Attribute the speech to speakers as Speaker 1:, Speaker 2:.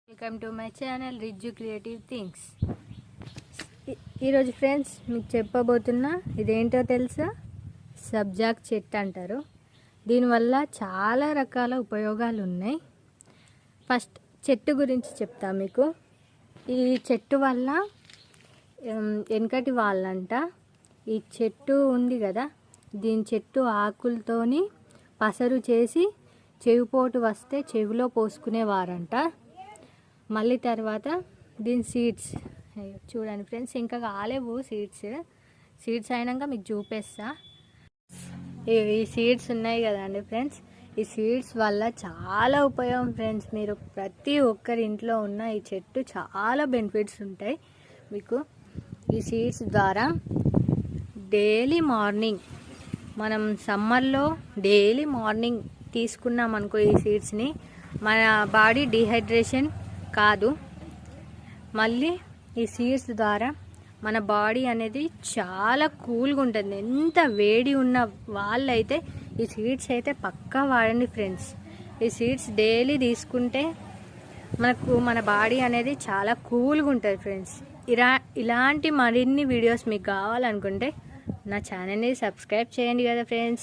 Speaker 1: Welcome to my channel Rijju creative things. ఈరోజు friends మీకు చెప్పబోతున్నా ఇదేంటో తెలుసా? సబ్జాక్ చెట్టు అంటారు. దీనివల్ల చాలా రకాల ఉపయోగాలు ఉన్నాయి. ఫస్ట్ చెట్టు గురించి చెప్తా మీకు. ఈ చెట్టు వల్ల వెనకటి వాళ్ళంట ఈ చెట్టు ఉంది కదా, దీని చెట్టు ఆకులతోని పసరు చేసి చెవిపోటు వస్తే చెవిలో పోసుకునేవారంట. మళ్ళీ తర్వాత దీని సీడ్స్ చూడండి ఫ్రెండ్స్, ఇంకా కాలేవు సీడ్స్ అయినాక మీకు చూపిస్తా. ఈ సీడ్స్ ఉన్నాయి కదండి ఫ్రెండ్స్, ఈ సీడ్స్ వల్ల చాలా ఉపయోగం ఫ్రెండ్స్. మీరు ప్రతి ఒక్కరి ఇంట్లో ఉన్న ఈ చెట్టు చాలా బెనిఫిట్స్ ఉంటాయి మీకు. ఈ సీడ్స్ ద్వారా డైలీ మార్నింగ్ మనం సమ్మర్లో డైలీ మార్నింగ్ తీసుకున్నాం అనుకో ఈ సీడ్స్ని, మన బాడీ డిహైడ్రేషన్ కాదు. మళ్ళీ ఈ సీడ్స్ ద్వారా మన బాడీ అనేది చాలా కూల్గా ఉంటుంది. ఎంత వేడి ఉన్న వాళ్ళైతే ఈ సీడ్స్ అయితే పక్కా వాడండి ఫ్రెండ్స్. ఈ సీడ్స్ డైలీ తీసుకుంటే మన బాడీ అనేది చాలా కూల్గా ఉంటుంది ఫ్రెండ్స్. ఇలాంటి మరిన్ని వీడియోస్ మీకు కావాలనుకుంటే నా ఛానల్ని సబ్స్క్రైబ్ చేయండి కదా ఫ్రెండ్స్.